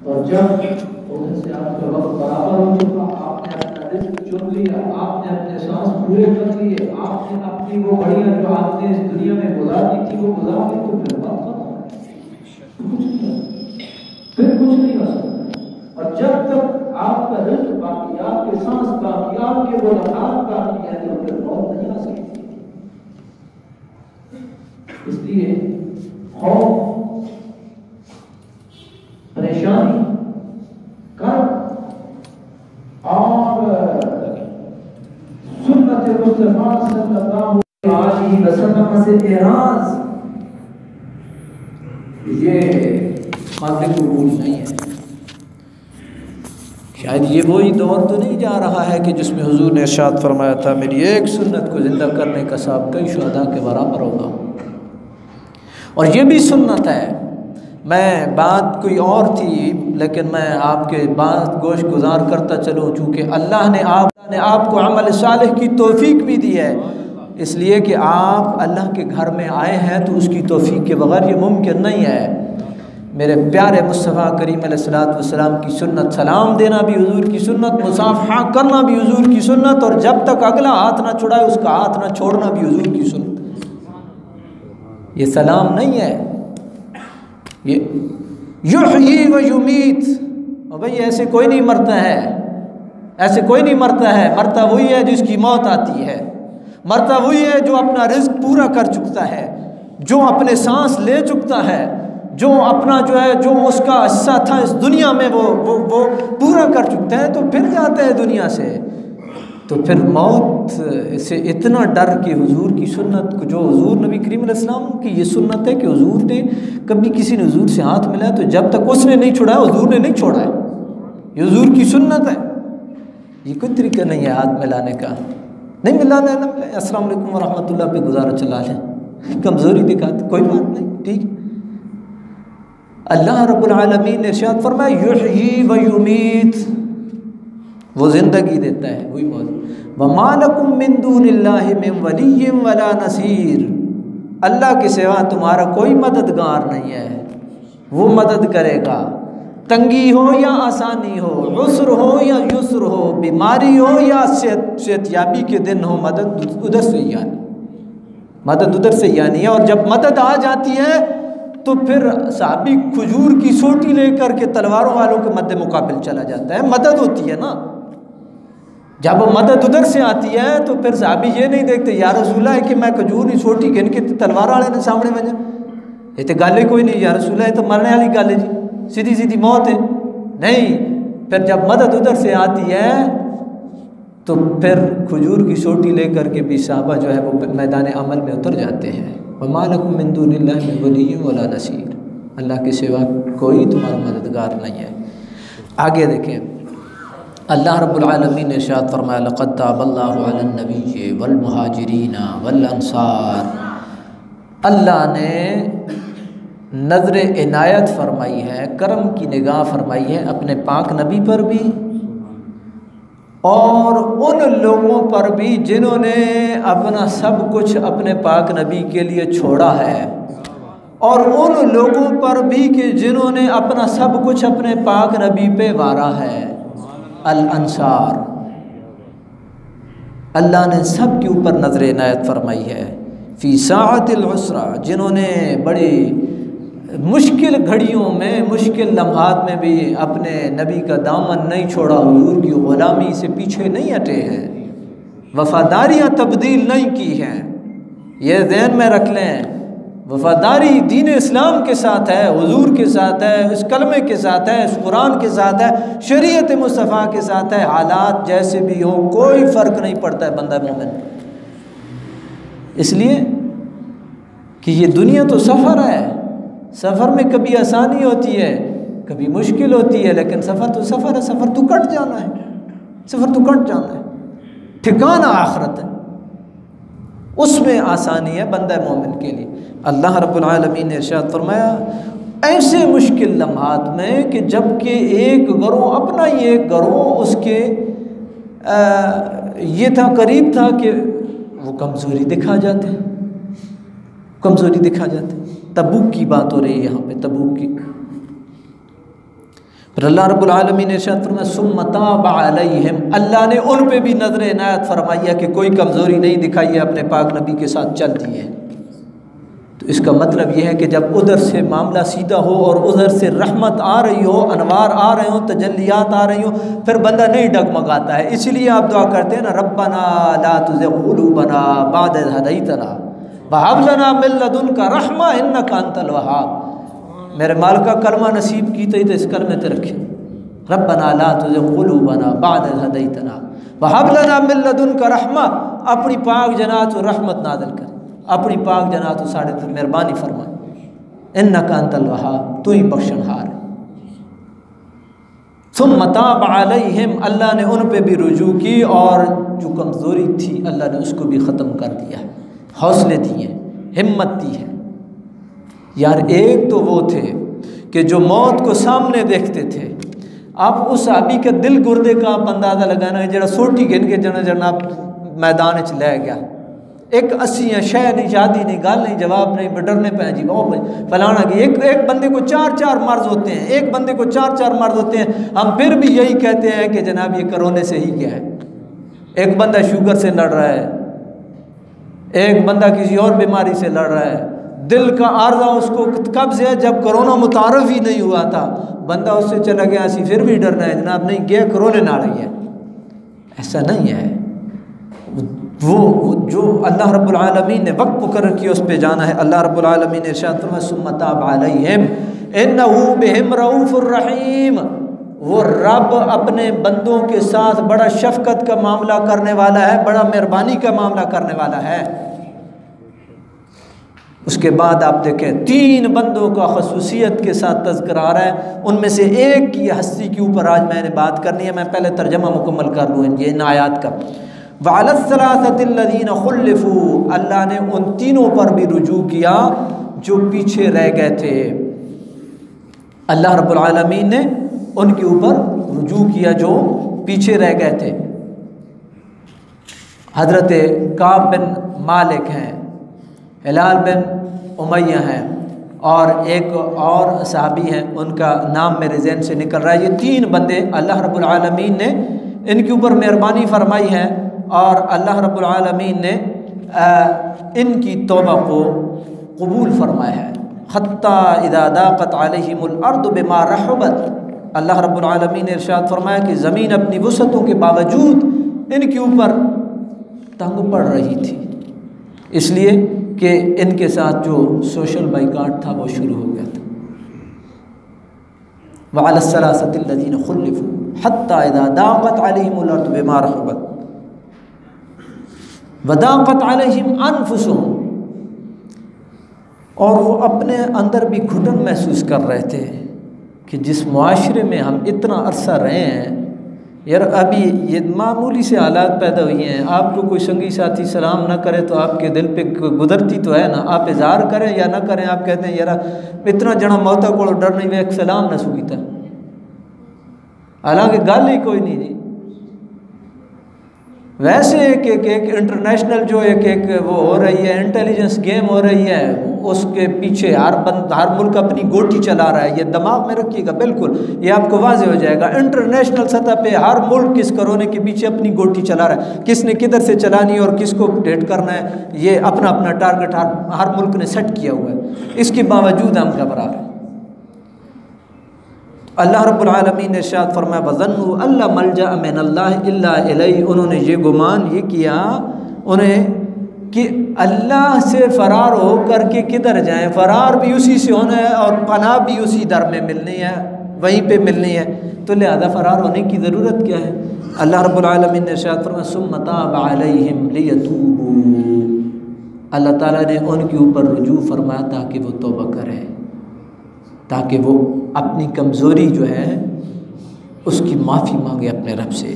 اور جب ادھر سے آپ کا وقت برابر ہو چکا، آپ نے اپنا رزق چن لیا، آپ نے اپنے سانس پورے کر لیے، آپ نے اپنی وہ گھڑیاں جو آپ نے اس دنیا میں گزارنی تھی وہ گزار لی، تو پھر بات ختم، پھر کچھ نہیں ہو سکتا۔ اور جب تک آپ کا رزق باقی، آپ کے سانس باقی، آپ کے وہ لمحات باقی ہے، تو پھر موت نہیں آ سکتی۔ اس لیے خوف، پریشانی، کرب اور سنت مصطفیٰ صلی اللہ علیہ وسلم سے اعراض، یہ قابل قبول نہیں ہے۔ شاید یہ وہی دور تو نہیں جا رہا ہے کہ جس میں حضور نے ارشاد فرمایا تھا میری ایک سنت کو زندہ کرنے کا ثواب کئی شہداء کے برابر ہوگا۔ اور یہ بھی سنت ہے، میں بات کوئی اور تھی لیکن میں آپ کے بات گوش گزار کرتا چلوں، چونکہ اللہ نے آپ کو عمل صالح کی توفیق بھی دی ہے، اس لیے کہ آپ اللہ کے گھر میں آئے ہیں تو اس کی توفیق کے بغیر یہ ممکن نہیں ہے۔ میرے پیارے مصطفیٰ کریم علیہ الصلوۃ والسلام کی سنت، سلام دینا بھی حضور کی سنت، مصافحہ کرنا بھی حضور کی سنت، اور جب تک اگلا ہاتھ نہ چھڑائے اس کا ہاتھ نہ چھوڑنا بھی حضور کی سنت۔ یہ سلام نہیں ہے، یہ یحیی و یمیت، اور بھئی ایسے کوئی نہیں مرتا ہے، ایسے کوئی نہیں مرتا ہے، مرتا وہی ہے جس کی موت آتی ہے، مرتا وہی ہے جو اپنا رزق پورا کر چکتا ہے، جو اپنے سانس لے چکتا ہے، جو اپنا جو ہے جو اس کا حصہ تھا اس دنیا میں وہ پورا کر چکتا ہے، تو پھر جاتا ہے دنیا سے۔ تو پھر موت سے اتنا ڈر کہ حضور کی سنت کو، جو حضور نبی کریم علیہ السلام کی یہ سنت ہے کہ حضور نے کبھی کسی نے حضور سے ہاتھ ملایا تو جب تک اس نے نہیں چھوڑا حضور نے نہیں چھوڑا ہے، یہ حضور کی سنت ہے۔ یہ کوئی طریقہ نہیں ہے ہاتھ ملانے کا، نہیں ملانا ہے نہ ملائے، السلام علیکم ورحمۃ اللہ پہ گزارا چلا لیں، کمزوری دکھاتے کوئی بات نہیں، ٹھیک۔ اللہ رب العالمین نے ارشاد فرمایا یحیی و یمیت، وہ زندگی دیتا ہے، وہی بات۔ وَمَا لَكُم مِّن دُونِ اللَّهِ مِن وَلِيٍّ وَلَا نَصِيرٍ، اللہ کے سوا تمہارا کوئی مددگار نہیں ہے، وہ مدد کرے گا، تنگی ہو یا آسانی ہو، عسر ہو یا یسر ہو، بیماری ہو یا صحت یابی کے دن ہو، مدد ادھر سے ہی آنی، مدد ادھر سے ہی آنی ہے۔ اور جب مدد آ جاتی ہے تو پھر صحابی کھجور کی سوٹی لے کر کے تلواروں والوں کے مد مقابل چلا جاتا ہے، مدد ہوتی ہے نا۔ جب مدد ادھر سے آتی ہے تو پھر صحابی یہ نہیں دیکھتے یا رسول اللہ ہے کہ میں کھجور کی سوٹی گن کے تلوار والے نے سامنے میں جا، یہ تو گالے کوئی نہیں یا رسول اللہ، یہ تو مرنے والی گالے جی، سیدھی سیدھی موت ہے، نہیں۔ پھر جب مدد ادھر سے آتی ہے تو پھر کھجور کی سوٹی لے کر کے بھی صحابہ جو ہے وہ میدان عمل میں اتر جاتے ہیں۔ وَمَا لَكُم مِّن دُونِ اللَّهِ مِن وَلِيٍّ وَلَا نَصِيرٍ، اللہ کے سوا کوئی تمہارا مددگار نہیں ہے۔ آگے دیکھیں، اللہ رب العالمین نے ارشاد فرمایا لَقَدْ تَابَ اللَّهُ عَلَى النَّبِيِّ وَالْمُهَاجِرِينَ وَالْأَنصَارِ، اللہ نے نظر عنایت فرمائی ہے، کرم کی نگاہ فرمائی ہے اپنے پاک نبی پر بھی اور ان لوگوں پر بھی جنہوں نے اپنا سب کچھ اپنے پاک نبی کے لیے چھوڑا ہے، اور ان لوگوں پر بھی کہ جنہوں نے اپنا سب کچھ اپنے پاک نبی پہ وارا ہے، الانصار۔ اللہ نے سب کے اوپر نظر عنایت فرمائی ہے، فی ساعت العسرہ، جنہوں نے بڑی مشکل گھڑیوں میں، مشکل لمحات میں بھی اپنے نبی کا دامن نہیں چھوڑا، حضور کی غلامی سے پیچھے نہیں ہٹے ہیں، وفاداریاں تبدیل نہیں کی ہیں۔ یہ ذہن میں رکھ لیں، وفاداری دین اسلام کے ساتھ ہے، حضور کے ساتھ ہے، اس کلمے کے ساتھ ہے، اس قرآن کے ساتھ ہے، شریعت مصطفیٰ کے ساتھ ہے، حالات جیسے بھی ہوں کوئی فرق نہیں پڑتا ہے بندہ مومن۔ اس لیے کہ یہ دنیا تو سفر ہے، سفر میں کبھی آسانی ہوتی ہے کبھی مشکل ہوتی ہے، لیکن سفر تو سفر ہے، سفر تو کٹ جانا ہے، سفر تو کٹ جانا ہے، ٹھکانہ آخرت ہے، اس میں آسانی ہے بندہ مومن کے لیے۔ اللہ رب العالمین نے ارشاد فرمایا ایسے مشکل لمحات میں کہ جب کہ ایک گروہ، اپنا ہی ایک گروہ اس کے یہ تھا، قریب تھا کہ وہ کمزوری دکھا جاتے، کمزوری دکھا جاتے۔ تبوک کی بات ہو رہی ہے یہاں پہ، تبوک کی، پھر اللہ رب العالمین نے ارشاد فرمایا ثم تاب علیہم، اللہ نے ان پہ بھی نظر عنایت فرمائی ہے کہ کوئی کمزوری نہیں دکھائی ہے، اپنے پاک نبی کے ساتھ چل دیے۔ تو اس کا مطلب یہ ہے کہ جب ادھر سے معاملہ سیدھا ہو اور ادھر سے رحمت آ رہی ہو، انوار آ رہے ہوں، تجلیات آ رہی ہوں، پھر بندہ نہیں ڈگمگاتا ہے۔ اسی لیے آپ دعا کرتے ہیں نا، ربنا لا تزغ قلوبنا بعد اذ ہدیتنا وہب لنا من لدنک رحمہ انک انت الوہاب۔ میرے مالکہ کلمہ نصیب کی تو اس کلمے تے رکھے، ربنا لا تزغ قلوبنا بعد اذ ہدیتنا وہب لنا من لدنک رحمہ، اپنی پاک جنات و رحمت نازل کر، اپنی پاک جنات و ساڑھے تو مہربانی فرما، انک انت الوہاب، تو ہی بخشن ہار۔ ثم تاب علیہم، اللہ نے ان پہ بھی رجوع کی اور جو کمزوری تھی اللہ نے اس کو بھی ختم کر دیا، حوصلے دیے، ہمت دی ہے۔ یار ایک تو وہ تھے کہ جو موت کو سامنے دیکھتے تھے، آپ اس صحابی کے دل گردے کا آپ اندازہ لگانا ہے جڑا سوٹی گن کے جناب میدان چ لے گیا، ایک اسی ہے، شے نہیں، شادی نہیں، گل نہیں، جواب نہیں، ڈرنے پہ جی وہ فلانا کی ایک بندے کو چار مرض ہوتے ہیں، ایک بندے کو چار مرض ہوتے ہیں، ہم پھر بھی یہی کہتے ہیں کہ جناب یہ کرونے سے ہی کیا ہے۔ ایک بندہ شوگر سے لڑ رہا ہے، ایک بندہ کسی اور بیماری سے لڑ رہا ہے، دل کا عارضہ اس کو کب سے ہے؟ جب کرونا متعارف ہی نہیں ہوا تھا، بندہ اس سے چلا گیا، اسی پھر بھی ڈرنا ہے جناب نہیں گیا کرونے نہ رہی ہے، ایسا نہیں ہے۔ وہ جو اللہ رب العالمین نے وقت مقرر کیا اس پہ جانا ہے۔ اللہ رب العالمین نے ارشاد فرمایا ثم تاب علیہم انہ بہم رؤوف الرحیم، وہ رب اپنے بندوں کے ساتھ بڑا شفقت کا معاملہ کرنے والا ہے، بڑا مہربانی کا معاملہ کرنے والا ہے۔ اس کے بعد آپ دیکھیں 3 بندوں کا خصوصیت کے ساتھ تذکر آ رہا ہے، ان میں سے ایک کی ہستی کے اوپر آج میں نے بات کرنی ہے۔ میں پہلے ترجمہ مکمل کر لوں ان آیات کا۔ وعلی الثلاثۃ الذین خلفوا، اللہ نے ان تینوں پر بھی رجوع کیا جو پیچھے رہ گئے تھے، اللہ رب العالمین نے ان کے اوپر رجوع کیا جو پیچھے رہ گئے تھے۔ حضرت کعب بن مالک ہیں، ہلال بن امیہ ہیں، اور ایک اور صحابی ہیں، ان کا نام میرے ذہن سے نکل رہا ہے۔ یہ 3 بندے اللہ رب العالمین نے ان کے اوپر مہربانی فرمائی ہے، اور اللہ رب العالمین نے ان کی توبہ کو قبول فرمایا ہے۔ حتیٰ اذا ضاقت علیہم الارض بما رحبت، اللہ رب العالمین نے ارشاد فرمایا کہ زمین اپنی وسعتوں کے باوجود ان کے اوپر تنگ پڑ رہی تھی، اس لیے کہ ان کے ساتھ جو سوشل بائیکاٹ تھا وہ شروع ہو گیا تھا۔ وعلی الثلاثۃ الذین خلفوا حتیٰ اذا ضاقت علیہم الارض بما رحبت وضاقت علیہم انفسہم، اور وہ اپنے اندر بھی گھٹن محسوس کر رہے تھے کہ جس معاشرے میں ہم اتنا عرصہ رہے ہیں، یار ابھی یہ معمولی سے حالات پیدا ہوئی ہیں، آپ کو کوئی سنگی ساتھی سلام نہ کرے تو آپ کے دل پہ گزرتی تو ہے نا، آپ اظہار کریں یا نہ کریں، آپ کہتے ہیں یار اتنا جنا موتا کو ڈر نہیں وے سلام نہ سکیتا، حالانکہ گل ہی کوئی نہیں جی۔ ویسے ایک انٹرنیشنل جو ایک وہ ہو رہی ہے، انٹیلیجنس گیم ہو رہی ہے، اس کے پیچھے ہر ملک اپنی گوٹی چلا رہا ہے، یہ دماغ میں رکھیے گا، بالکل یہ آپ کو واضح ہو جائے گا۔ انٹرنیشنل سطح پہ ہر ملک کس کرونے کے پیچھے اپنی گوٹی چلا رہا ہے، کس نے کدھر سے چلانی ہے اور کس کو ڈیٹ کرنا ہے، یہ اپنا اپنا ٹارگٹ ہر ملک نے سیٹ کیا ہوا ہے، اس کے باوجود ہم گھبرا رہے ہیں۔ اللہ رب العالمین نے ارشاد فرمایا وَظَنُّوا أَن لَّا مَلْجَأَ مِنَ اللَّهِ إِلَّا إِلَيْهِ، انہوں نے یہ گمان یہ کیا انہیں کہ اللہ سے فرار ہو کر کے کدھر جائیں، فرار بھی اسی سے ہونا ہے اور پناہ بھی اسی در میں ملنی ہے، وہیں پہ ملنی ہے، تو لہذا فرار ہونے کی ضرورت کیا ہے۔ اللہ رب العالمین نے ارشاد فرمایا ثُمَّ تَابَ عَلَيْهِمْ لِيَتُوبُوا، اللہ تعالیٰ نے ان کے اوپر رجوع فرمایا تاکہ وہ توبہ کریں، تاکہ وہ اپنی کمزوری جو ہے اس کی معافی مانگے اپنے رب سے۔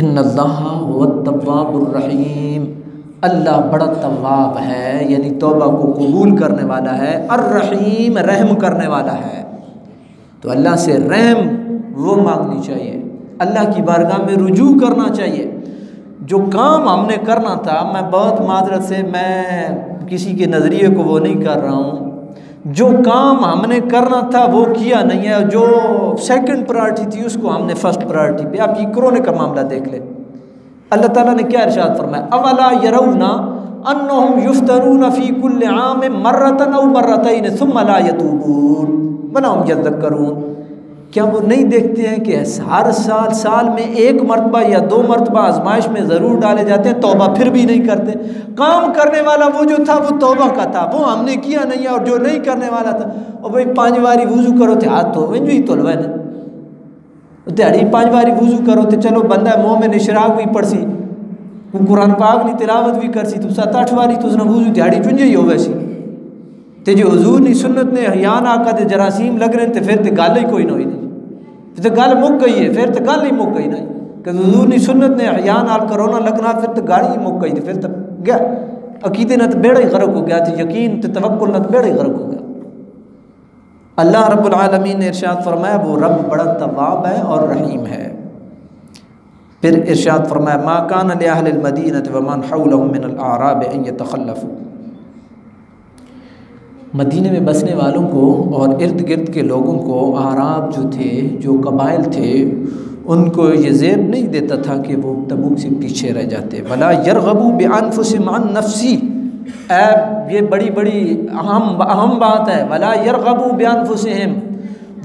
ان اللہ هو التواب الرحیم، اللہ بڑا تواب ہے، یعنی توبہ کو قبول کرنے والا ہے، الرحیم رحم کرنے والا ہے۔ تو اللہ سے رحم وہ مانگنی چاہیے، اللہ کی بارگاہ میں رجوع کرنا چاہیے۔ جو کام ہم نے کرنا تھا، میں بہت معذرت سے میں کسی کے نظریے کو وہ نہیں کر رہا ہوں، جو کام ہم نے کرنا تھا وہ کیا نہیں ہے، جو سیکنڈ پرائرٹی تھی اس کو ہم نے فرسٹ پرائرٹی پہ۔ آپ یہ کرونے کا معاملہ دیکھ لیں، اللہ تعالیٰ نے کیا ارشاد فرمایا، اولا یرون انہم یفتنون فی کل عام مرۃ او مرتین ثم لا یتوبون ولا هم یذکرون، کیا وہ نہیں دیکھتے ہیں کہ ہر سال میں ایک مرتبہ یا 2 مرتبہ آزمائش میں ضرور ڈالے جاتے ہیں، توبہ پھر بھی نہیں کرتے۔ کام کرنے والا وہ جو تھا وہ توبہ کا تھا، وہ ہم نے کیا نہیں ہے، اور جو نہیں کرنے والا تھا اور بھائی 5 باری وضو کرو تھے ہاتھ تو ونجو ہی تولوے نے دیہڑی 5 باری وضو کرو تھے، چلو بندہ مومن اشراق بھی پڑھ سی، وہ قرآن پاک نہیں تلاوت بھی کر سی، تو 7-8 باری تو اس نے وضو دیہڑی چنجے ہی ہو ویسی تے جو حضور نے سنت نے حیان آقا دے جراثیم لگ رہے تھے، پھر تے گل ہی کوئی نہ ہوئی نہیں، پھر تو گل مک گئی ہے، پھر تو گل ہی مک گئی نہیں کہ حضور نے سنت نے حیان آل کرونا لگنا، پھر تو گاڑی ہی مک گئی تھی، پھر تو گیا عقیدے نہ تو بیڑا ہی غرق ہو گیا تھی، یقین تے توکل نہ تو بیڑا ہی غرق ہو گیا۔ اللہ رب العالمین نے ارشاد فرمایا وہ رب بڑا تواب ہے اور رحیم ہے۔ پھر ارشاد فرمایا ما کان لأہل المدینۃ ومن حولهم من الاعراب ان یتخلفوا، مدینے میں بسنے والوں کو اور ارد گرد کے لوگوں کو، اعراب جو تھے، جو قبائل تھے، ان کو یہ زیب نہیں دیتا تھا کہ وہ تبوک سے پیچھے رہ جاتے۔ ولا یرغبوا بانفسهم عن نفسی، یہ بڑی اہم بات ہے، ولا یرغبوا بانفسهم،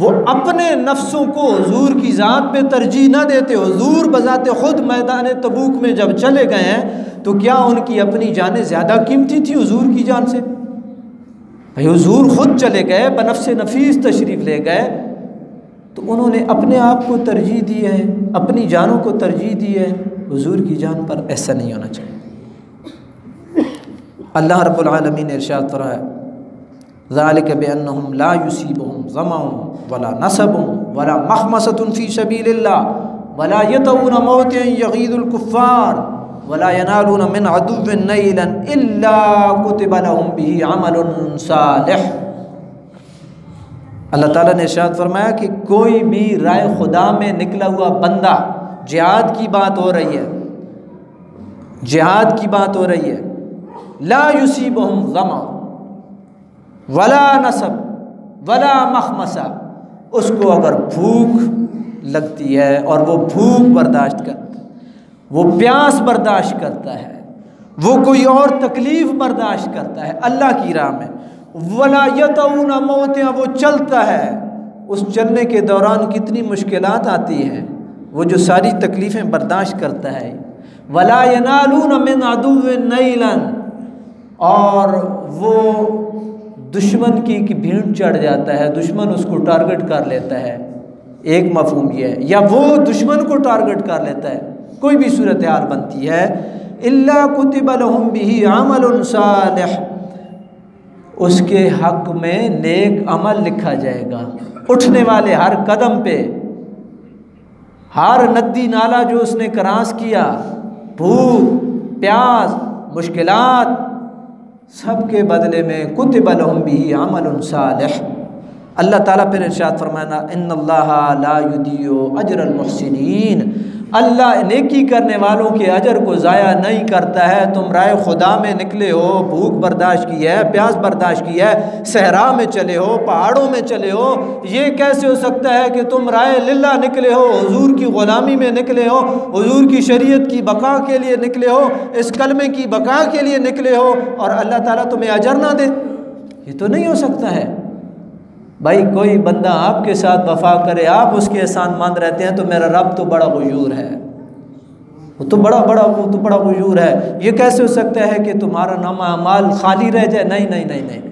وہ اپنے نفسوں کو حضور کی ذات پہ ترجیح نہ دیتے۔ حضور بذات خود میدان تبوک میں جب چلے گئے ہیں تو کیا ان کی اپنی جانیں زیادہ قیمتی تھی حضور کی جان سے؟ بھائی حضور خود چلے گئے، بنفس نفیس تشریف لے گئے، تو انہوں نے اپنے آپ کو ترجیح دی ہے، اپنی جانوں کو ترجیح دی ہے حضور کی جان پر۔ ایسا نہیں ہونا چاہیے۔ اللہ رب العالمین نے ارشاد فرمایا ذالک بانہم لا یصیبہم ظمأ ولا نصب ولا مخمصۃ فی سبیل اللہ ولا یطؤون موطئا یغیظ الکفار ولا ینالون من عدو نیلا الا کتب لهم به عمل صالح۔ اللہ تعالیٰ نے ارشاد فرمایا کہ کوئی بھی رائے خدا میں نکلا ہوا بندہ، جہاد کی بات ہو رہی ہے، جہاد کی بات ہو رہی ہے، لا یصیبہم ظمأ ولا نصب ولا مخمصہ، اس کو اگر بھوک لگتی ہے اور وہ بھوک برداشت کرتا ہے، وہ پیاس برداشت کرتا ہے، وہ کوئی اور تکلیف برداشت کرتا ہے اللہ کی راہ میں، ولا یطؤون موطئا، وہ چلتا ہے، اس چلنے کے دوران کتنی مشکلات آتی ہیں، وہ جو ساری تکلیفیں برداشت کرتا ہے، ولا ینالون من عدو نیلا، اور وہ دشمن کی بھیڑ چڑھ جاتا ہے، دشمن اس کو ٹارگٹ کر لیتا ہے، ایک مفہوم یہ ہے، یا وہ دشمن کو ٹارگٹ کر لیتا ہے، کوئی بھی صورتحال بنتی ہے، الا کتب لهم به عمل صالح، اس کے حق میں نیک عمل لکھا جائے گا۔ اٹھنے والے ہر قدم پہ، ہر ندی نالا جو اس نے کراس کیا، بھوک پیاس مشکلات، سب کے بدلے میں کتب لهم به عمل صالح۔ اللہ تعالیٰ پھر ارشاد فرمانا ان اللہ لا یضیع اجر المحسنین، اللہ نیکی کرنے والوں کے اجر کو ضائع نہیں کرتا ہے۔ تم رائے خدا میں نکلے ہو، بھوک برداشت کی ہے، پیاس برداشت کی ہے، صحرا میں چلے ہو، پہاڑوں میں چلے ہو، یہ کیسے ہو سکتا ہے کہ تم رائے للہ نکلے ہو، حضور کی غلامی میں نکلے ہو، حضور کی شریعت کی بقا کے لیے نکلے ہو، اس کلمے کی بقا کے لیے نکلے ہو، اور اللہ تعالیٰ تمہیں اجر نہ دے؟ یہ تو نہیں ہو سکتا ہے۔ بھائی کوئی بندہ آپ کے ساتھ وفا کرے، آپ اس کے احسان مند رہتے ہیں، تو میرا رب تو بڑا غیور ہے، وہ تو بڑا غیور ہے۔ یہ کیسے ہو سکتا ہے کہ تمہارا نامہ اعمال خالی رہ جائے؟ نہیں نہیں نہیں نہیں،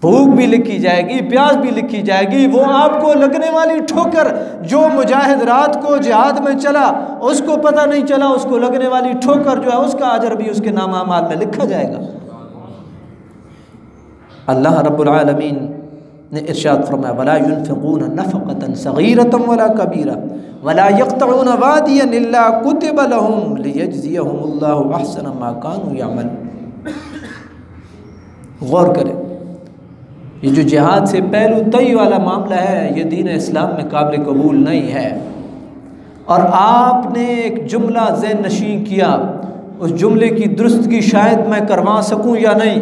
بھوک بھی لکھی جائے گی، پیاس بھی لکھی جائے گی۔ وہ آپ کو لگنے والی ٹھوکر، جو مجاہد رات کو جہاد میں چلا اس کو پتہ نہیں چلا، اس کو لگنے والی ٹھوکر جو ہے اس کا اجر بھی اس کے نامہ اعمال میں لکھا جائے گا۔ اللہ رب العالمین نے ارشاد فرمایا ولا ينفقون نفقة صغيرة ولا كبيرة ولا يقطعون واديا الا كتب لهم ليجزيهم الله احسن ما كانوا يعملون۔ غور کریں، یہ جو جہاد سے پہلو طئی والا معاملہ ہے، یہ دین اسلام میں قابل قبول نہیں ہے، اور آپ نے ایک جملہ ذہن نشین کیا، اس جملے کی درستگی شاید میں کروا سکوں یا نہیں،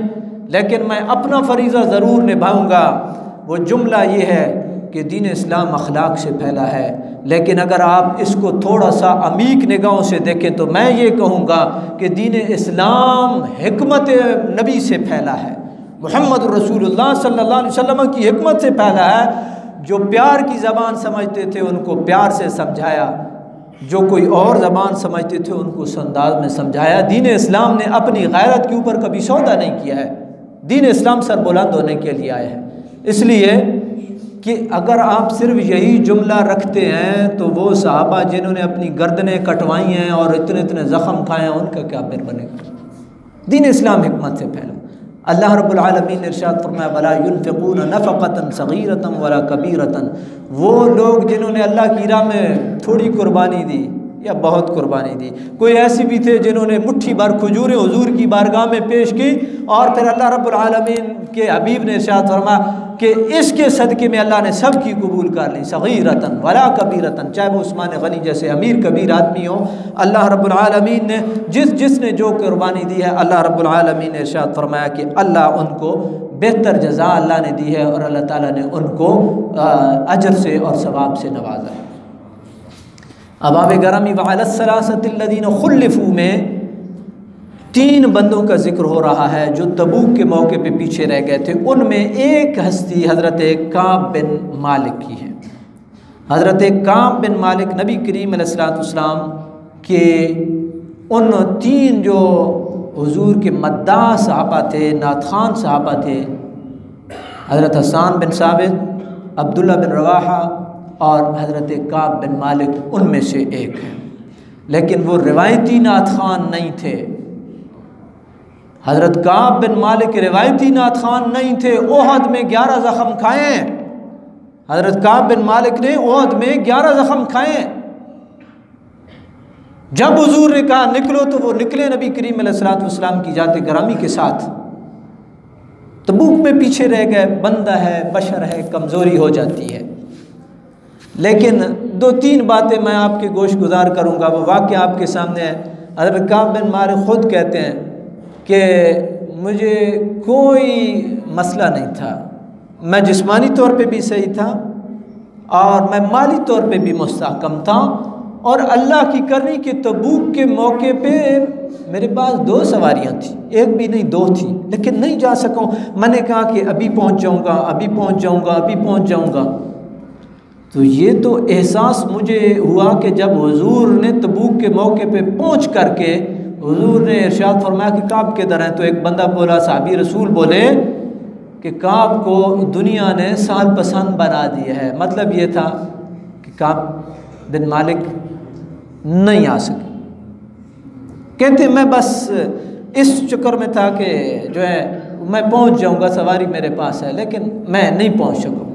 لیکن میں اپنا فریضہ ضرور نبھاؤں گا۔ وہ جملہ یہ ہے کہ دین اسلام اخلاق سے پھیلا ہے، لیکن اگر آپ اس کو تھوڑا سا عمیق نگاہوں سے دیکھیں تو میں یہ کہوں گا کہ دین اسلام حکمت نبی سے پھیلا ہے، محمد رسول اللہ صلی اللہ علیہ وسلم کی حکمت سے پھیلا ہے۔ جو پیار کی زبان سمجھتے تھے ان کو پیار سے سمجھایا، جو کوئی اور زبان سمجھتے تھے ان کو اس انداز میں سمجھایا۔ دین اسلام نے اپنی غیرت کے اوپر کبھی سودا نہیں کیا ہے، دین اسلام سر بلند ہونے کے لیے آئے ہیں۔ اس لیے کہ اگر آپ صرف یہی جملہ رکھتے ہیں تو وہ صحابہ جنہوں نے اپنی گردنیں کٹوائی ہیں اور اتنے اتنے زخم کھائے ہیں ان کا کیا پھر بنے گا؟ دین اسلام حکمت سے پھیلا۔ اللہ رب العالمین نے ارشاد فرمایا وَلَا يُنْفِقُونَ نَفَقَةً صَغِيرَةً وَلَا كَبِيرَةً، وہ لوگ جنہوں نے اللہ کی راہ میں تھوڑی قربانی دی یا بہت قربانی دی۔ کوئی ایسی بھی تھے جنہوں نے مٹھی بھر کھجوریں حضور کی بارگاہ میں پیش کی اور پھر اللہ رب العالمین کے حبیب نے ارشاد فرمایا کہ اس کے صدقے میں اللہ نے سب کی قبول کر لی، صغیرتاً ولا کبیرتاً، چاہے وہ عثمان غنی جیسے امیر کبیر آدمی ہو۔ اللہ رب العالمین نے جس نے جو قربانی دی ہے، اللہ رب العالمین نے ارشاد فرمایا کہ اللہ ان کو بہتر جزا اللہ نے دی ہے اور اللہ تعالیٰ نے ان کو اجر سے اور ثواب سے نوازا ہے۔ اب آب گرامی وعلی الثلاثۃ الذین خلفوا میں 3 بندوں کا ذکر ہو رہا ہے جو تبوک کے موقع پہ پیچھے رہ گئے تھے۔ ان میں ایک ہستی حضرت کعب بن مالک کی ہے۔ حضرت کعب بن مالک نبی کریم علیہ الصلوۃ والسلام کے ان 3 جو حضور کے مداح صحابہ تھے، نعت خوان صحابہ تھے، حضرت حسان بن ثابت، عبداللہ بن رواحہ اور حضرت کعب بن مالک ان میں سے ایک ہے، لیکن وہ روایتی نعت خوان نہیں تھے۔ حضرت کعب بن مالک روایتی نعت خوان نہیں تھے۔ احد میں 11 زخم کھائے ہیں، حضرت کعب بن مالک نے احد میں 11 زخم کھائے ہیں۔ جب حضور نے کہا نکلو تو وہ نکلے نبی کریم علیہ الصلوۃ والسلام کی ذات گرامی کے ساتھ۔ تبوک میں پیچھے رہ گئے، بندہ ہے، بشر ہے، کمزوری ہو جاتی ہے، لیکن 2-3 باتیں میں آپ کے گوش گزار کروں گا، وہ واقعہ آپ کے سامنے ہے۔ حضرت کعب بن مالک خود کہتے ہیں کہ مجھے کوئی مسئلہ نہیں تھا، میں جسمانی طور پہ بھی صحیح تھا اور میں مالی طور پہ بھی مستحکم تھا، اور اللہ کی کرنی کہ تبوک کے موقع پہ میرے پاس 2 سواریاں تھیں، ایک بھی نہیں 2 تھیں، لیکن نہیں جا سکوں۔ میں نے کہا کہ ابھی پہنچ جاؤں گا، ابھی پہنچ جاؤں گا، ابھی پہنچ جاؤں گا۔ تو یہ تو احساس مجھے ہوا کہ جب حضور نے تبوک کے موقع پہ پہنچ کر کے حضور نے ارشاد فرمایا کہ کعب کدھر ہیں، تو ایک بندہ بولا، صحابی رسول بولے کہ کعب کو دنیا نے سال پسند بنا دیا ہے۔ مطلب یہ تھا کہ کعب بن مالک نہیں آ سکے۔ کہتے میں بس اس چکر میں تھا کہ جو ہے میں پہنچ جاؤں گا، سواری میرے پاس ہے، لیکن میں نہیں پہنچ سکوں۔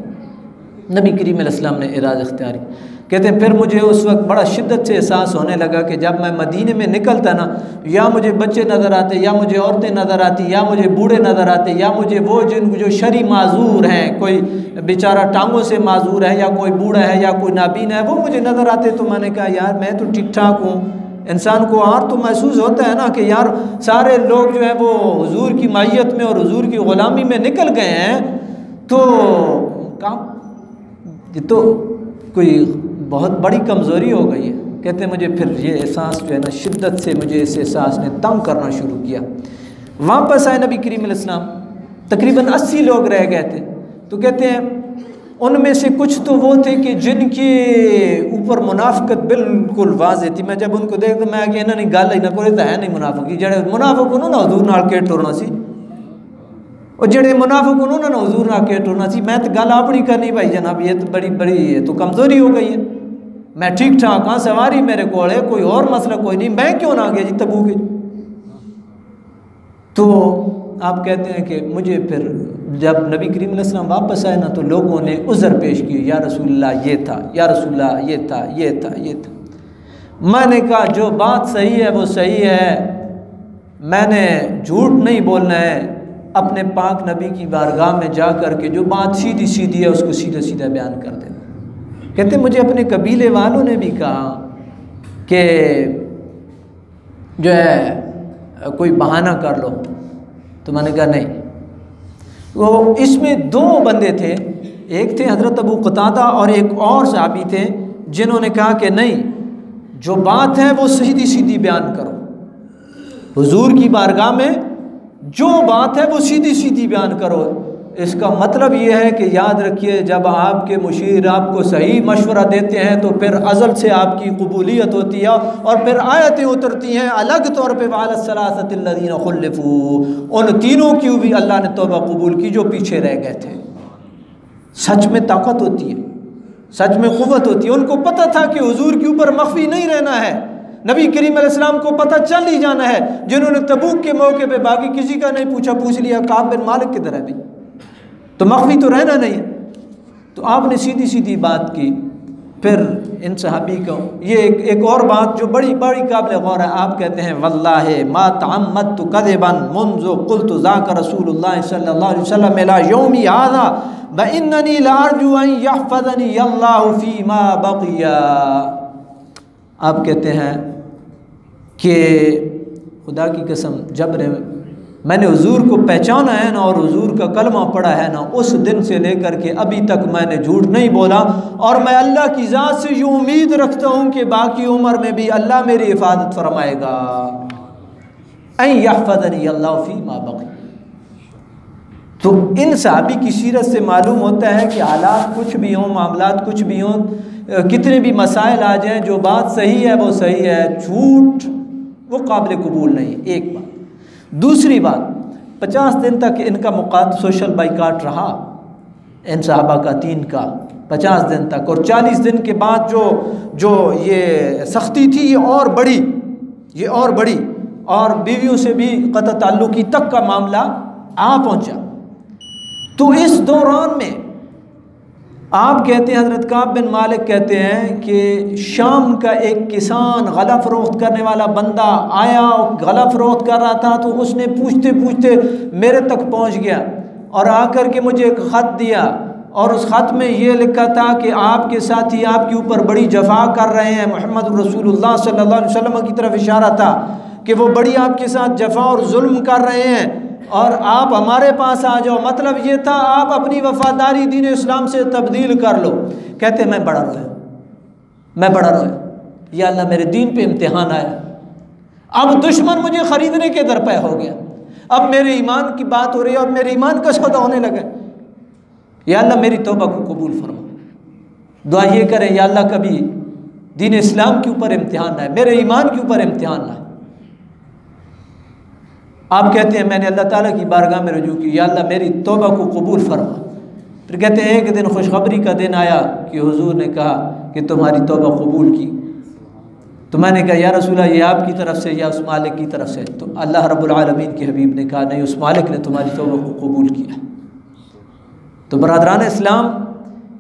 نبی کریم علیہ السلام نے اعراض اختیار کی۔ کہتے ہیں پھر مجھے اس وقت بڑا شدت سے احساس ہونے لگا کہ جب میں مدینے میں نکلتا نا، یا مجھے بچے نظر آتے، یا مجھے عورتیں نظر آتی، یا مجھے بوڑھے نظر آتے، یا مجھے وہ جو شرعی معذور ہیں، کوئی بیچارہ ٹانگوں سے معذور ہے، یا کوئی بوڑھا ہے، یا کوئی نابین ہے، وہ مجھے نظر آتے۔ تو میں نے کہا یار میں تو ٹھیک ٹھاک ہوں۔ انسان کو اور تو محسوس ہوتا ہے نا کہ یار سارے لوگ جو ہیں وہ حضور کی معیت میں اور حضور کی غلامی میں نکل گئے ہیں، تو یہ تو کوئی بہت بڑی کمزوری ہو گئی ہے۔ کہتے ہیں مجھے پھر یہ احساس جو ہے نا شدت سے مجھے اس احساس نے تنگ کرنا شروع کیا۔ واپس آئے نبی کریم علیہ السلام، تقریباً 80 لوگ رہ گئے تھے۔ تو کہتے ہیں ان میں سے کچھ تو وہ تھے کہ جن کے اوپر منافقت بالکل واضح تھی۔ میں جب ان کو دیکھتا میں کہ انہوں نے گل ہی نہ کرے تو ہے نہیں منافق، جڑے منافق انہوں نے حضور نال کے ٹرنا سی، اور جڑے منافق انہوں نے حضور نال کے ٹرنا سی۔ میں تو گل اپنی کرنی بھائی جناب، یہ تو بڑی یہ تو کمزوری ہو گئی ہے۔ میں ٹھیک ٹھاک ہاں، سواری میرے کو ہے، کوئی اور مسئلہ کوئی نہیں، میں کیوں نہ گیا جی تبوک۔ تو آپ کہتے ہیں کہ مجھے پھر جب نبی کریم علیہ السلام واپس آئے نا تو لوگوں نے عذر پیش کیے، یا رسول اللہ یہ تھا، یا رسول اللہ یہ تھا، یہ تھا، یہ تھا۔ میں نے کہا جو بات صحیح ہے وہ صحیح ہے، میں نے جھوٹ نہیں بولنا ہے، اپنے پاک نبی کی بارگاہ میں جا کر کے جو بات سیدھی سیدھی ہے اس کو سیدھا سیدھا بیان کر دینا۔ کہتے مجھے اپنے قبیلے والوں نے بھی کہا کہ جو ہے کوئی بہانہ کر لو، تو میں نے کہا نہیں، وہ اس میں دو بندے تھے، ایک تھے حضرت ابو قتادہ اور ایک اور صحابی تھے جنہوں نے کہا کہ نہیں، جو بات ہے وہ سیدھی سیدھی بیان کرو، حضور کی بارگاہ میں جو بات ہے وہ سیدھی سیدھی بیان کرو۔ اس کا مطلب یہ ہے کہ یاد رکھیے، جب آپ کے مشیر آپ کو صحیح مشورہ دیتے ہیں تو پھر ازل سے آپ کی قبولیت ہوتی ہے، اور پھر آیتیں اترتی ہیں الگ طور پہ وعلی الثلاثۃ الذین خلفوا، ان تینوں کی بھی اللہ نے توبہ قبول کی جو پیچھے رہ گئے تھے۔ سچ میں طاقت ہوتی ہے، سچ میں قوت ہوتی ہے۔ ان کو پتہ تھا کہ حضور کے اوپر مخفی نہیں رہنا ہے، نبی کریم علیہ السلام کو پتہ چل ہی جانا ہے۔ جنہوں نے تبوک کے موقع پہ باقی کسی کا نہیں پوچھا، پوچھ لیا کعب بن مالک کدھر ہے بھی، تو مخفی تو رہنا نہیں ہے۔ تو آپ نے سیدھی سیدھی بات کی۔ پھر ان صحابی کو یہ ایک اور بات جو بڑی قابل غور ہے، آپ کہتے ہیں واللہ ما تعمدت کذبا منذ قلت ذاک رسول اللہ صلی اللہ علیہ وسلم الى یومی ھذا واننی لارجو ان یحفظنی اللہ فیما بقی۔ آپ کہتے ہیں کہ خدا کی قسم، جب میں نے حضور کو پہچانا ہے نا اور حضور کا کلمہ پڑھا ہے نا، اس دن سے لے کر کے ابھی تک میں نے جھوٹ نہیں بولا، اور میں اللہ کی ذات سے یہ امید رکھتا ہوں کہ باقی عمر میں بھی اللہ میری حفاظت فرمائے گا۔ ان یحفظنی اللہ فیما بقی۔ تو ان صحابی کی سیرت سے معلوم ہوتا ہے کہ حالات کچھ بھی ہوں، معاملات کچھ بھی ہوں، کتنے بھی مسائل آ جائیں، جو بات صحیح ہے وہ صحیح ہے، جھوٹ وہ قابل قبول نہیں۔ ایک بات۔ دوسری بات، 50 دن تک ان کا سوشل بائیکاٹ رہا، ان صحابہ کا 3 کا 50 دن تک، اور 40 دن کے بعد جو یہ سختی تھی یہ اور بڑی، اور بیویوں سے بھی قطع تعلقی تک کا معاملہ آ پہنچا۔ تو اس دوران میں آپ کہتے ہیں، حضرت کعب بن مالک کہتے ہیں کہ شام کا ایک کسان غلہ فروخت کرنے والا بندہ آیا، غلہ فروخت کر رہا تھا، تو اس نے پوچھتے پوچھتے میرے تک پہنچ گیا اور آ کر کے مجھے ایک خط دیا، اور اس خط میں یہ لکھا تھا کہ آپ کے ساتھی آپ کے اوپر بڑی جفا کر رہے ہیں۔ محمد رسول اللہ صلی اللہ علیہ وسلم کی طرف اشارہ تھا کہ وہ بڑی آپ کے ساتھ جفا اور ظلم کر رہے ہیں، اور آپ ہمارے پاس آ جاؤ۔ مطلب یہ تھا آپ اپنی وفاداری دین اسلام سے تبدیل کر لو۔ کہتے میں بڑا رویا، یا اللہ میرے دین پہ امتحان آیا، اب دشمن مجھے خریدنے کے درپے ہو گیا، اب میرے ایمان کی بات ہو رہی ہے اور میرے ایمان کا سودا ہونے لگا، یا اللہ میری توبہ کو قبول فرما۔ دعا یہ کریں، یا اللہ کبھی دین اسلام کے اوپر امتحان نہ ہے، میرے ایمان کے اوپر امتحان نہ ہے۔ آپ کہتے ہیں میں نے اللہ تعالیٰ کی بارگاہ میں رجوع کی، یا اللہ میری توبہ کو قبول فرما۔ پھر کہتے ہیں ایک دن خوشخبری کا دن آیا کہ حضور نے کہا کہ تمہاری توبہ قبول کی۔ تو میں نے کہا یا رسول اللہ یہ آپ کی طرف سے یا اس مالک کی طرف سے؟ تو اللہ رب العالمین کے حبیب نے کہا نہیں، اس مالک نے تمہاری توبہ کو قبول کیا۔ تو برادران اسلام،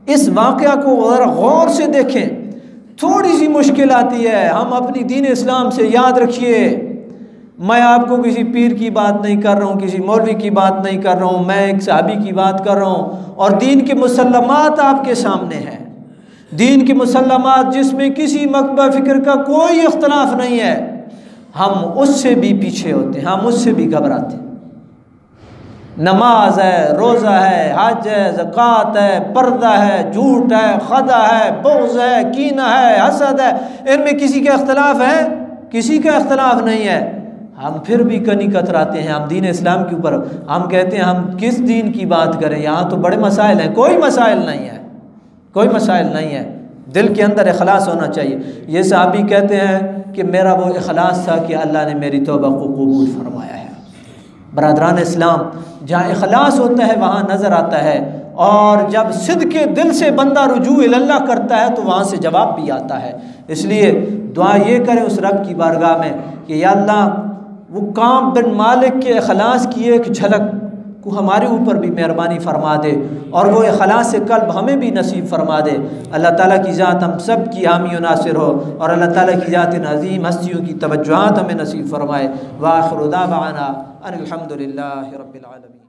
اس واقعہ کو غور سے دیکھیں۔ تھوڑی سی مشکل آتی ہے، ہم اپنی دین اسلام سے، یاد رکھیے میں آپ کو کسی پیر کی بات نہیں کر رہا ہوں، کسی مولوی کی بات نہیں کر رہا ہوں، میں ایک صحابی کی بات کر رہا ہوں، اور دین کے مسلمات آپ کے سامنے ہیں، دین کے مسلمات جس میں کسی مکتبہ فکر کا کوئی اختلاف نہیں ہے۔ ہم اس سے بھی پیچھے ہوتے ہیں، ہم اس سے بھی گھبراتے ہیں۔ نماز ہے، روزہ ہے، حج ہے، زکوٰۃ ہے، پردہ ہے، جھوٹ ہے، خدا ہے، بغض ہے، کینہ ہے، حسد ہے، ان میں کسی کا اختلاف ہے؟ کسی کا اختلاف نہیں ہے۔ ہم پھر بھی کنی کتراتے ہیں، ہم دین اسلام کے اوپر ہم کہتے ہیں ہم کس دین کی بات کریں، یہاں تو بڑے مسائل ہیں۔ کوئی مسائل نہیں ہے، کوئی مسائل نہیں ہے، دل کے اندر اخلاص ہونا چاہیے۔ یہ صحابی کہتے ہیں کہ میرا وہ اخلاص تھا کہ اللہ نے میری توبہ کو قبول فرمایا ہے۔ برادران اسلام، جہاں اخلاص ہوتا ہے وہاں نظر آتا ہے، اور جب صدق دل سے بندہ رجوع اللہ کرتا ہے تو وہاں سے جواب بھی آتا ہے۔ اس لیے دعا یہ کریں اس رب کی بارگاہ میں کہ یا اللہ وہ کعب بن مالک کے اخلاص کی ایک جھلک کو ہمارے اوپر بھی مہربانی فرما دے، اور وہ اخلاص قلب ہمیں بھی نصیب فرما دے۔ اللہ تعالیٰ کی ذات ہم سب کی حامی و ناصر ہو، اور اللہ تعالیٰ کی ذات ان عظیم ہستیوں کی توجہات ہمیں نصیب فرمائے۔ وآخر دعوانا ان الحمد للہ رب العالمین۔